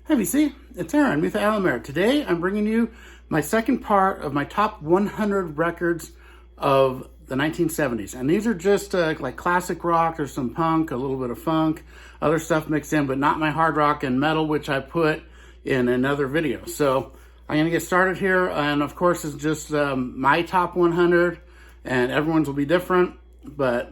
Hey, VC, it's Aaron with Alamere. Today, I'm bringing you my second part of my top 100 records of the 1970s. And these are just like classic rock. There's some punk, a little bit of funk, other stuff mixed in, but not my hard rock and metal, which I put in another video. So I'm going to get started here. And of course, it's just my top 100, and everyone's will be different, but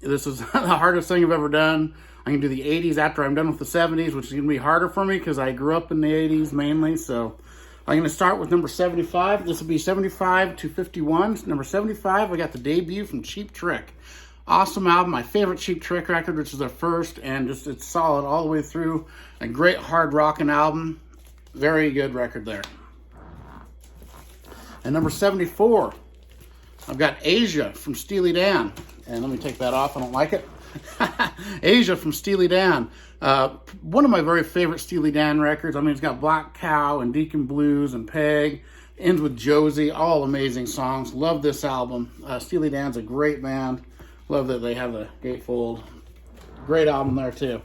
this is the hardest thing I've ever done. I'm going to do the 80s after I'm done with the 70s, which is going to be harder for me because I grew up in the 80s mainly. So I'm going to start with number 75. This will be 75 to 51. Number 75, I got the debut from Cheap Trick. Awesome album. My favorite Cheap Trick record, which is their first, and just it's solid all the way through. A great hard rocking album. Very good record there. And number 74, I've got Asia from Steely Dan. And let me take that off. I don't like it. Asia from Steely Dan. One of my very favorite Steely Dan records. I mean, it's got Black Cow and Deacon Blues and Peg. Ends with Josie. All amazing songs. Love this album. Steely Dan's a great band. Love that they have the gatefold. Great album there, too.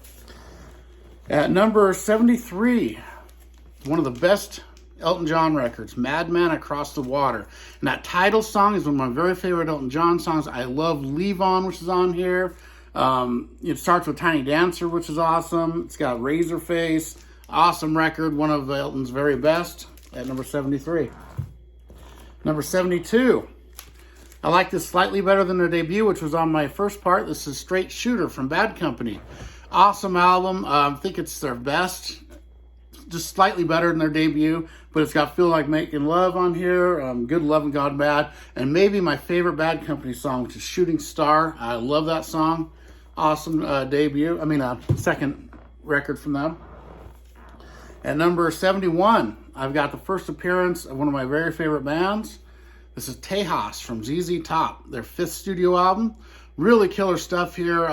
At number 73, one of the best Elton John records, Madman Across the Water. And that title song is one of my very favorite Elton John songs. I love Leave On, which is on here. It starts with Tiny Dancer, which is awesome. It's got Razorface. Awesome record. One of Elton's very best at number 73. Number 72. I like this slightly better than their debut, which was on my first part. This is Straight Shooter from Bad Company. Awesome album. I think it's their best. Just slightly better than their debut, but it's got Feel Like Making Love on here, Good Love and Gone Bad, and maybe my favorite Bad Company song, which is Shooting Star. I love that song. Awesome second record from them. At number 71, I've got the first appearance of one of my very favorite bands. This is Tejas from ZZ Top, their fifth studio album. Really killer stuff here.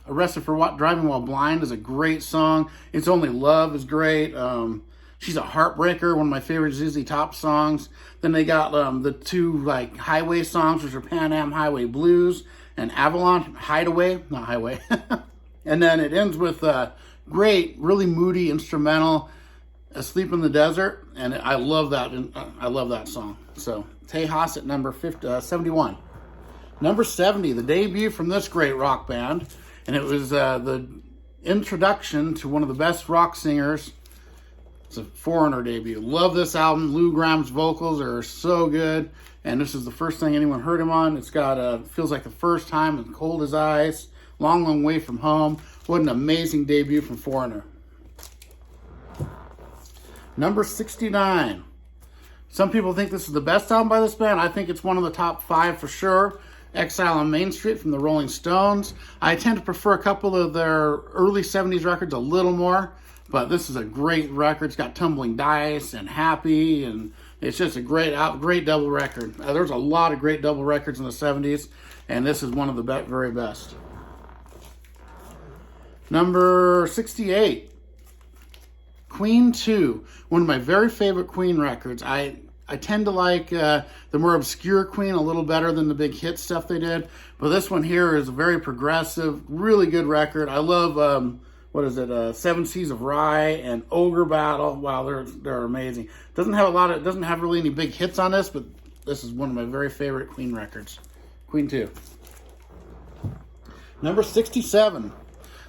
Arrested for Driving While Blind is a great song. It's Only Love is great. She's a Heartbreaker, one of my favorite ZZ Top songs. Then they got the two highway songs, which are Pan Am Highway Blues and Avalon Hideaway, not Highway. And then it ends with great, really moody instrumental, Asleep in the Desert, and I love that. I love that song. So Tejas at number 71. Number 70, the debut from this great rock band, and it was the introduction to one of the best rock singers. It's a Foreigner debut. Love this album. Lou Gramm's vocals are so good, and this is the first thing anyone heard him on. It's got Feels Like the First Time and Cold as Ice, Long, Long Way from Home. What an amazing debut from Foreigner. Number 69. Some people think this is the best album by this band. I think it's one of the top 5 for sure. Exile on Main Street from the Rolling Stones. I tend to prefer a couple of their early 70s records a little more, but this is a great record. It's got Tumbling Dice and Happy, and it's just a great double record. There's a lot of great double records in the 70s, and this is one of the very best. Number 68, Queen 2, one of my very favorite Queen records. I tend to like the more obscure Queen a little better than the big hit stuff they did. But this one here is a very progressive, really good record. I love, Seven Seas of Rye and Ogre Battle. Wow, they're amazing. Doesn't have really any big hits on this, but this is one of my very favorite Queen records. Queen 2. Number 67,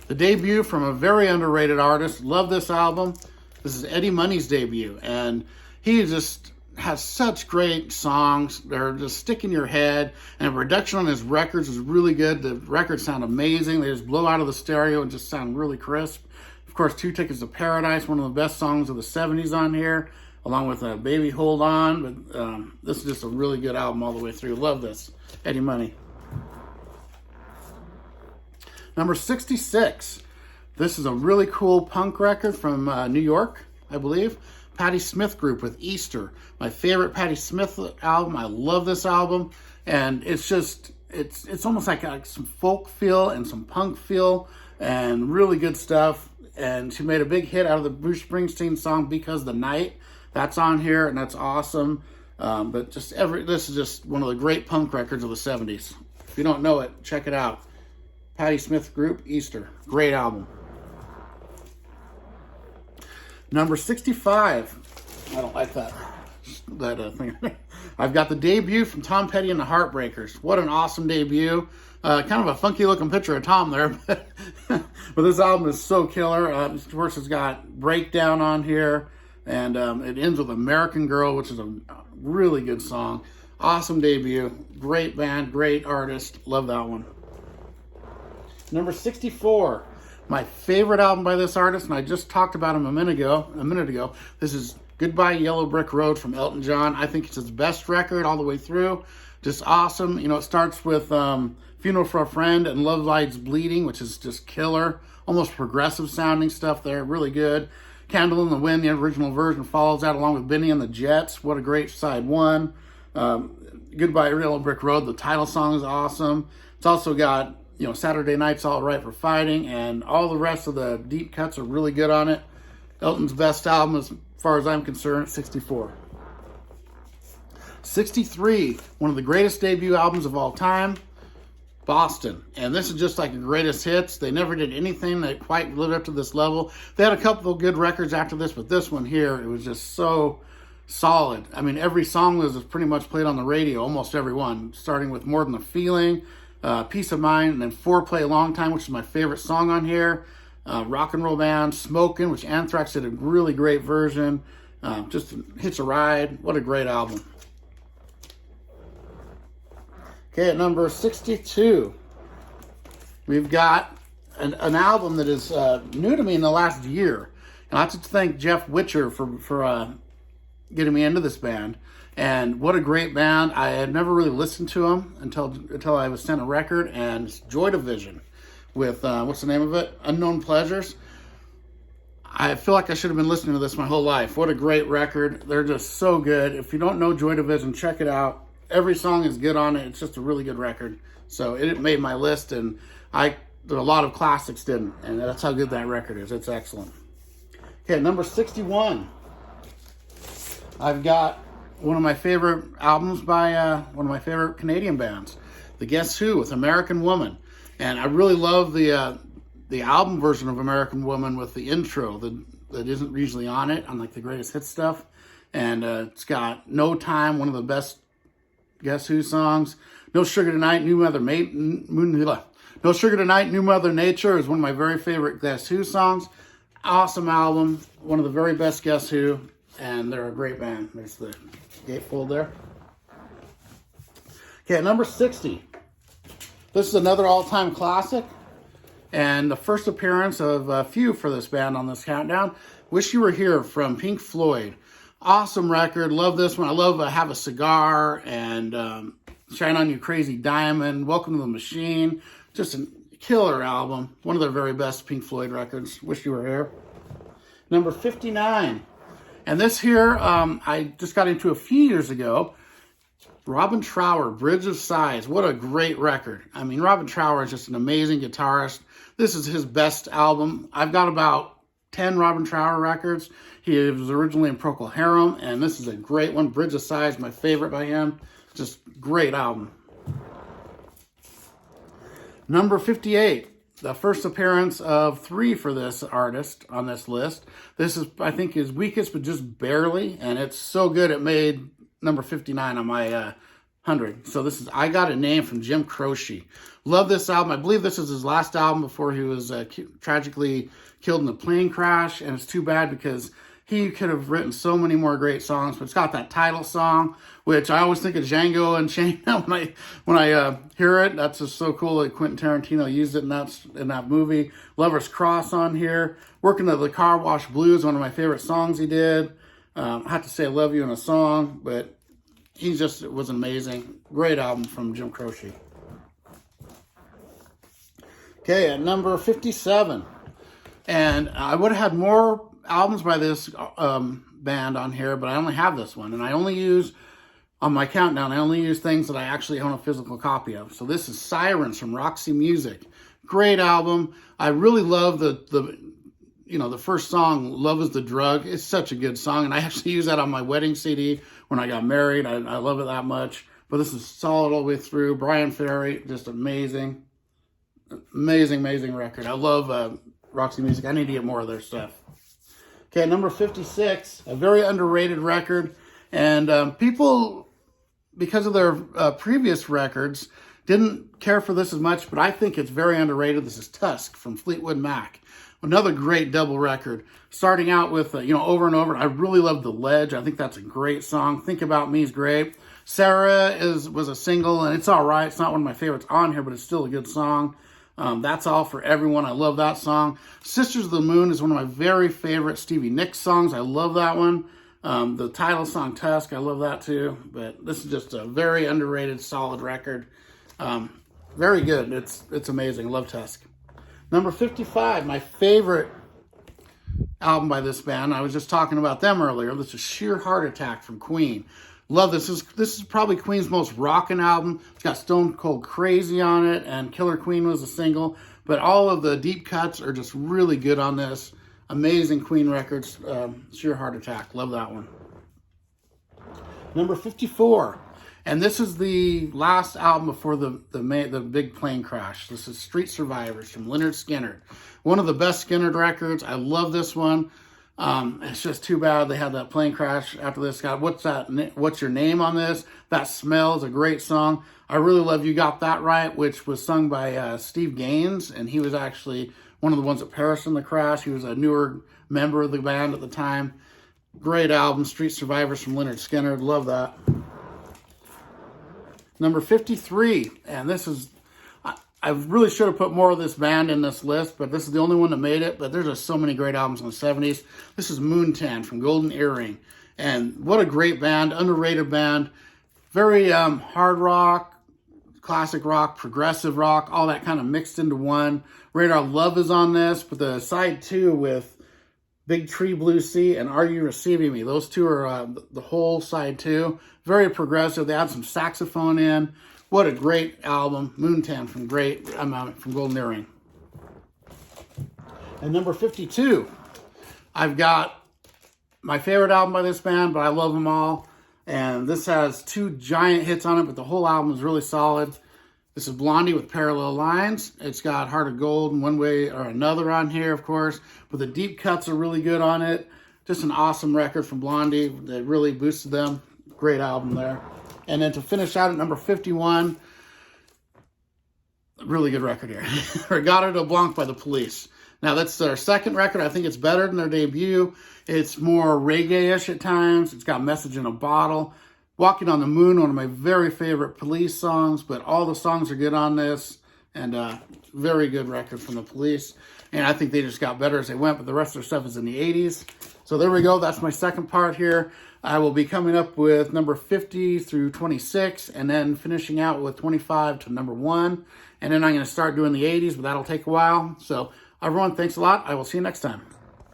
the debut from a very underrated artist. Love this album. This is Eddie Money's debut, and he just has such great songs. They're just stick in your head, and the production on his records is really good. The records sound amazing. They just blow out of the stereo and just sound really crisp. Of course, 2 Tickets to Paradise, one of the best songs of the 70s on here, along with Baby Hold On. But this is just a really good album all the way through. Love this. Eddie Money. Number 66. This is a really cool punk record from New York, I believe. Patti Smith Group with Easter. My favorite Patti Smith album. I love this album. And it's just, it's almost like some folk feel and some punk feel and really good stuff. And she made a big hit out of the Bruce Springsteen song Because the Night. That's on here, and that's awesome. But this is just one of the great punk records of the 70s. If you don't know it, check it out. Patti Smith Group, Easter. Great album. Number 65. I don't like that thing. I've got the debut from Tom Petty and the Heartbreakers. What an awesome debut. Kind of a funky looking picture of Tom there, but, but this album is so killer. Of course, it's got Breakdown on here, and it ends with American Girl, which is a really good song. Awesome debut. Great band, great artist. Love that one. Number 64. My favorite album by this artist, and I just talked about him a minute ago. This is Goodbye Yellow Brick Road from Elton John. I think it's his best record all the way through. Just awesome. You know, it starts with Funeral for a Friend and Love Lies Bleeding, which is just killer. Almost progressive sounding stuff there. Really good. Candle in the Wind, the original version, follows that along with Benny and the Jets. What a great side one. Goodbye Yellow Brick Road, the title song is awesome. It's also got, you know, Saturday Night's All Right for Fighting, and all the rest of the deep cuts are really good on it. Elton's best album, as far as I'm concerned, 64. 63, one of the greatest debut albums of all time, Boston. And this is just like the greatest hits. They never did anything that quite lived up to this level. They had a couple of good records after this, but this one here, it was just so solid. I mean, every song was pretty much played on the radio, almost every one, starting with More Than a Feeling, Peace of Mind, and then Foreplay a Long Time, which is my favorite song on here. Rock and Roll Band, Smokin', which Anthrax did a really great version. Just Hitch a Ride. What a great album. Okay, at number 62, we've got an album that is new to me in the last year. And I have to thank Jeff Witcher for getting me into this band. And what a great band. I had never really listened to them until I was sent a record, and it's Joy Division with, what's the name of it? Unknown Pleasures. I feel like I should have been listening to this my whole life. What a great record. They're just so good. If you don't know Joy Division, check it out. Every song is good on it. It's just a really good record. So it made my list, and a lot of classics didn't. And that's how good that record is. It's excellent. Okay, number 61. I've got one of my favorite albums by one of my favorite Canadian bands, the Guess Who with American Woman. And I really love the album version of American Woman with the intro that isn't usually on it, on like the greatest hits stuff. And it's got No Time, one of the best Guess Who songs. No Sugar Tonight, New Mother Nature is one of my very favorite Guess Who songs. Awesome album, one of the very best Guess Who, and they're a great band. There's the gatefold there. Okay, number 60. This is another all-time classic, and the first appearance of a few for this band on this countdown. Wish You Were Here from Pink Floyd. Awesome record. Love this one. I love Have a Cigar and Shine On You Crazy Diamond. Welcome to the Machine. Just a killer album. One of their very best Pink Floyd records. Wish You Were Here. Number 59. And this here, I just got into a few years ago. Robin Trower, Bridge of Sighs. What a great record. I mean, Robin Trower is just an amazing guitarist. This is his best album. I've got about 10 Robin Trower records. He was originally in Procol Harum, and this is a great one. Bridge of Sighs, my favorite by him. Just great album. Number 58. The first appearance of 3 for this artist on this list. This is, I think, his weakest, but just barely. And it's so good it made number 59 on my 100. So this is I Got a Name from Jim Croce. Love this album. I believe this is his last album before he was tragically killed in a plane crash. And it's too bad because he could have written so many more great songs. But it's got that title song, which I always think of Django Unchained when I hear it. That's just so cool that Quentin Tarantino used it in that movie. Lover's Cross on here. Working at the Car Wash Blues, one of my favorite songs he did. I have to say I love you in a song, but he just was amazing. Great album from Jim Croce. Okay, at number 57. And I would have had more albums by this band on here, but I only have this one. And I only use, on my countdown, I only use things that I actually own a physical copy of. So this is Sirens from Roxy Music. Great album. I really love the first song, Love is the Drug. It's such a good song. And I actually use that on my wedding CD when I got married. I love it that much. But this is solid all the way through. Brian Ferry, just amazing. Amazing, amazing record. I love Roxy Music. I need to get more of their stuff. Okay, number 56, a very underrated record. And people, because of their previous records, didn't care for this as much, but I think it's very underrated. This is Tusk from Fleetwood Mac. Another great double record. Starting out with, Over and Over. I really love The Ledge. I think that's a great song. Think About Me is great. Sarah was a single, and it's all right. It's not one of my favorites on here, but it's still a good song. That's All for Everyone. I love that song. Sisters of the Moon is one of my very favorite Stevie Nicks songs. I love that one. The title song, Tusk, I love that too. But this is just a very underrated, solid record. Very good. It's amazing. Love Tusk. Number 55, my favorite album by this band. I was just talking about them earlier. This is Sheer Heart Attack from Queen. Love this. This is probably Queen's most rockin' album. It's got Stone Cold Crazy on it, and Killer Queen was a single. But all of the deep cuts are just really good on this. Amazing Queen records. Sheer Heart Attack. Love that one. Number 54. And this is the last album before the big plane crash. This is Street Survivors from Lynyrd Skynyrd. One of the best Skynyrd records. I love this one. It's just too bad they had that plane crash after this. God, what's your name on this? That Smell is a great song. I really love You Got That Right, which was sung by Steve Gaines, and he was actually one of the ones that perished in the crash. He was a newer member of the band at the time. Great album, Street Survivors from Lynyrd Skynyrd. Love that. Number 53, and this is, I really should have put more of this band in this list, but this is the only one that made it. But there's just so many great albums in the 70s. This is Moontan from Golden Earring. And what a great band, underrated band. Very hard rock, classic rock, progressive rock, all that kind of mixed into one. Radar Love is on this, but the side two with Big Tree Blue Sea and Are You Receiving Me? Those two are the whole side two. Very progressive. They add some saxophone in. What a great album. Moontan from from Golden Earring. And number 52, I've got my favorite album by this band, but I love them all. And this has two giant hits on it, but the whole album is really solid. This is Blondie with Parallel Lines. It's got Heart of Gold and One Way or Another on here, of course. But the deep cuts are really good on it. Just an awesome record from Blondie. They really boosted them. Great album there. And then to finish out at number 51, really good record here. Regatta de Blanc by The Police. Now, that's their second record. I think it's better than their debut. It's more reggae-ish at times. It's got Message in a Bottle. Walking on the Moon, one of my very favorite Police songs, but all the songs are good on this. And very good record from The Police. And I think they just got better as they went, but the rest of their stuff is in the 80s. So there we go. That's my second part here. I will be coming up with number 50 through 26, and then finishing out with 25 to number 1. And then I'm going to start doing the 80s, but that'll take a while. So everyone, thanks a lot. I will see you next time.